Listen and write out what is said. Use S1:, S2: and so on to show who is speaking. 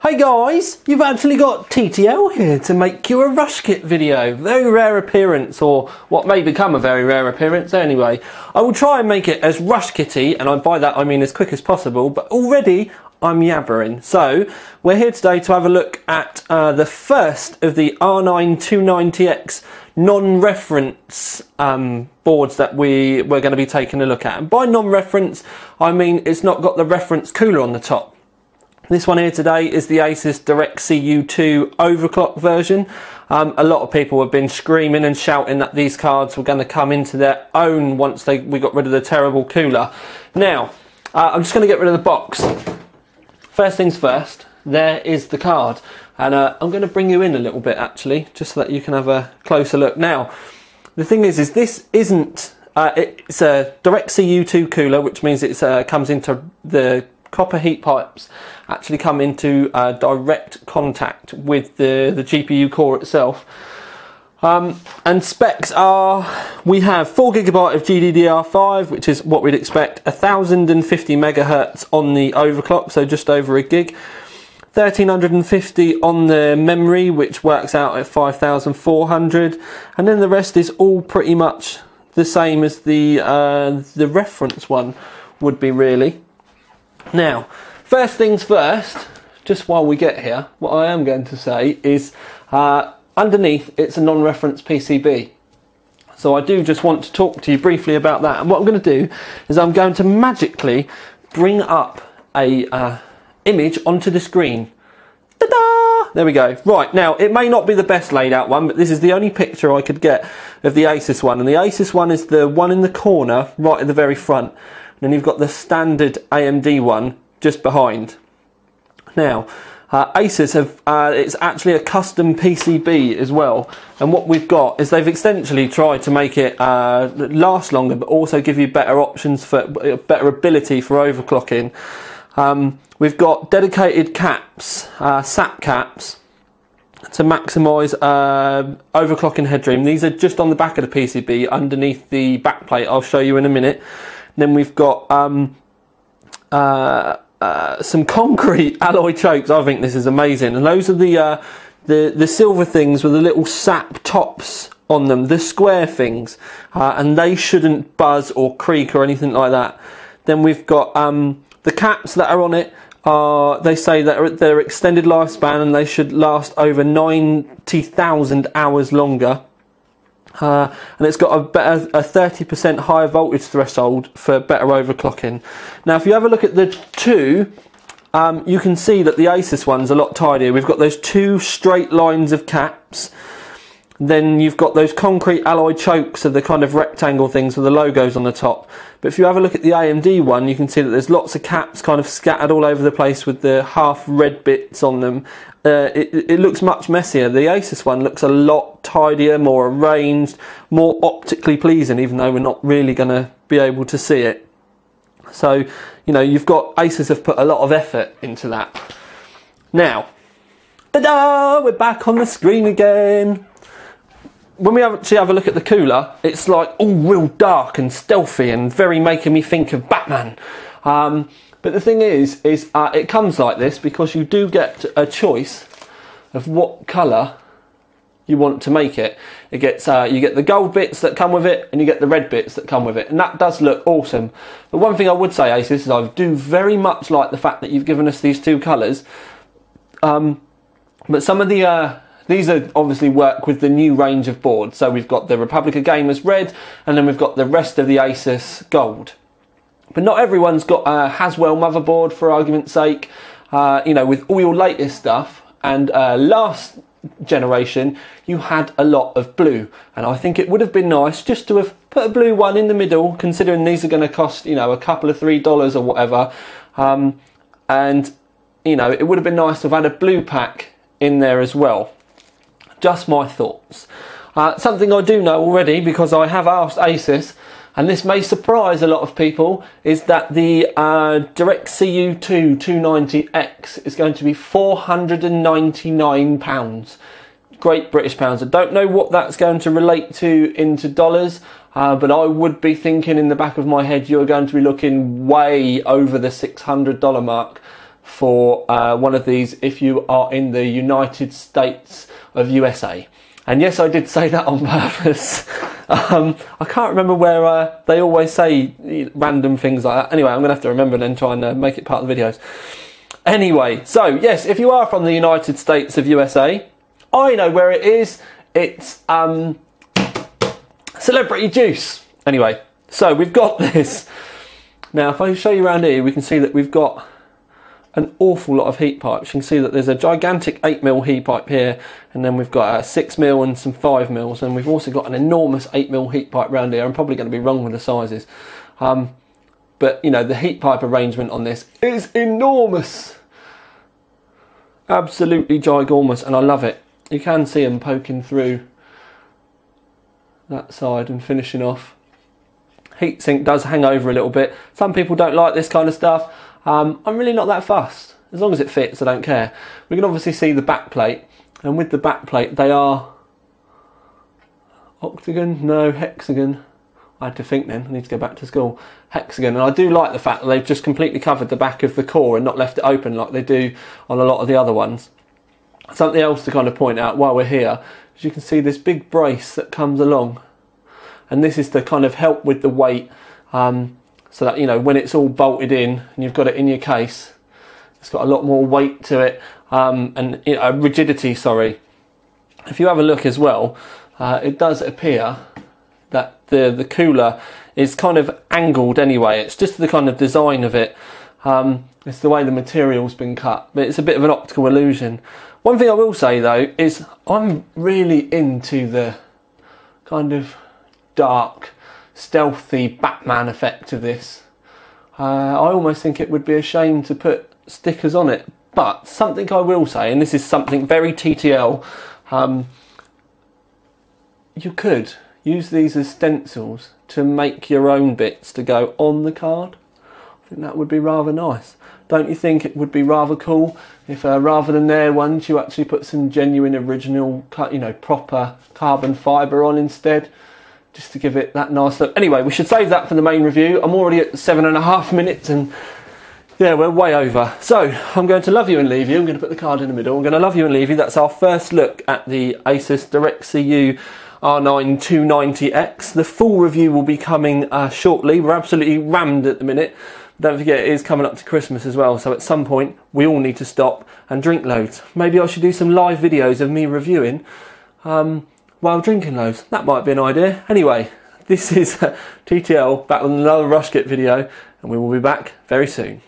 S1: Hey guys, you've actually got TTL here to make you a rush kit video. Very rare appearance, or what may become a very rare appearance anyway. I will try and make it as rush kitty, and by that I mean as quick as possible, but already I'm yabbering. So, we're here today to have a look at the first of the R9 290X non-reference boards that we're going to be taking a look at. And by non-reference, I mean it's not got the reference cooler on the top. This one here today is the Asus DirectCU 2 overclock version. A lot of people have been screaming and shouting that these cards were going to come into their own once we got rid of the terrible cooler. Now, I'm just going to get rid of the box. First things first, there is the card. And I'm going to bring you in a little bit actually, just so that you can have a closer look. Now, the thing is this isn't, it's a DirectCU 2 cooler, which means it comes into the copper heat pipes actually come into direct contact with the GPU core itself. And specs are, we have 4GB of GDDR5, which is what we'd expect, 1050 megahertz on the overclock, so just over a gig, 1350 on the memory, which works out at 5400, and then the rest is all pretty much the same as the reference one would be really. Now, first things first, just while we get here, what I am going to say is underneath it's a non-reference PCB. So I do just want to talk to you briefly about that. And what I'm going to do is I'm going to magically bring up a image onto the screen. Ta-da! There we go. Right, now it may not be the best laid out one, but this is the only picture I could get of the Asus one. And the Asus one is the one in the corner, right at the very front. Then you've got the standard AMD one just behind. Now, Asus have, it's actually a custom PCB as well. And what we've got is they've essentially tried to make it last longer, but also give you better options for better ability for overclocking. We've got dedicated caps, SAP caps, to maximise overclocking headroom. These are just on the back of the PCB underneath the backplate. I'll show you in a minute. Then we've got some concrete alloy chokes. I think this is amazing, and those are the silver things with the little sap tops on them, the square things, and they shouldn't buzz or creak or anything like that. Then we've got the caps that are on it. They say that they're extended lifespan and they should last over 90,000 hours longer. And it's got a 30% higher voltage threshold for better overclocking. Now, if you have a look at the two, you can see that the Asus one's a lot tidier. We've got those two straight lines of caps. Then you've got those concrete alloy chokes of the kind of rectangle things with the logos on the top. But if you have a look at the AMD one, you can see that there's lots of caps kind of scattered all over the place with the half red bits on them. It looks much messier. The Asus one looks a lot tidier, more arranged, more optically pleasing, even though we're not really going to be able to see it. So, you know, you've got, Asus have put a lot of effort into that. Now, ta-da! We're back on the screen again. When we actually have a look at the cooler, it's like all real dark and stealthy and very making me think of Batman. But the thing is it comes like this because you do get a choice of what colour you want to make it. It gets you get the gold bits that come with it, and you get the red bits that come with it, and that does look awesome. But one thing I would say, Asus, is I do very much like the fact that you've given us these two colours. But some of the these are obviously work with the new range of boards. So we've got the Republica Gamers red, and then we've got the rest of the Asus gold. But not everyone's got a Haswell motherboard, for argument's sake. You know, with all your latest stuff, and last generation you had a lot of blue, and I think it would have been nice just to have put a blue one in the middle, considering these are going to cost, you know, a couple of $3 or whatever. And you know, it would have been nice to have had a blue pack in there as well. Just my thoughts. Something I do know already, because I have asked Asus, and this may surprise a lot of people, is that the DirectCU 2 290X is going to be £499. Great British pounds. I don't know what that's going to relate to into dollars, but I would be thinking in the back of my head you're going to be looking way over the $600 mark for one of these if you are in the United States of USA. And yes, I did say that on purpose. I can't remember where they always say random things like that. Anyway, I'm going to have to remember and then try and make it part of the videos. Anyway, so yes, if you are from the United States of USA, I know where it is. It's Celebrity Juice. Anyway, so we've got this. Now, if I show you around here, we can see that we've got an awful lot of heat pipes. You can see that there's a gigantic 8mm heat pipe here, and then we've got a 6mm and some 5mm, and we've also got an enormous 8mm heat pipe around here. I'm probably going to be wrong with the sizes, but you know, the heat pipe arrangement on this is enormous, absolutely ginormous, and I love it. You can see them poking through that side and finishing off. Heatsink does hang over a little bit. Some people don't like this kind of stuff. I'm really not that fussed. As long as it fits, I don't care. We can obviously see the backplate, and with the backplate they are octagon, no, hexagon. I had to think then, I need to go back to school. Hexagon, and I do like the fact that they've just completely covered the back of the core and not left it open like they do on a lot of the other ones. Something else to kind of point out while we're here, is you can see this big brace that comes along, and this is to kind of help with the weight, so that, you know, when it's all bolted in and you've got it in your case, it's got a lot more weight to it, and you know, rigidity, sorry. If you have a look as well, it does appear that the cooler is kind of angled anyway. It's just the kind of design of it. It's the way the material's been cut, but it's a bit of an optical illusion. One thing I will say though is I'm really into the kind of dark, stealthy Batman effect of this. I almost think it would be a shame to put stickers on it, but something I will say, and this is something very TTL, you could use these as stencils to make your own bits to go on the card. I think that would be rather nice. Don't you think it would be rather cool if rather than their ones you actually put some genuine original, you know, proper carbon fibre on instead, just to give it that nice look. Anyway, we should save that for the main review. I'm already at 7.5 minutes and yeah, we're way over. So I'm going to love you and leave you. I'm going to put the card in the middle. I'm going to love you and leave you. That's our first look at the Asus DirectCU R9 290X. The full review will be coming shortly. We're absolutely rammed at the minute. Don't forget, it is coming up to Christmas as well, so at some point we all need to stop and drink loads. Maybe I should do some live videos of me reviewing while drinking loads. That might be an idea. Anyway, this is TTL back with another Rush Kit video, and we will be back very soon.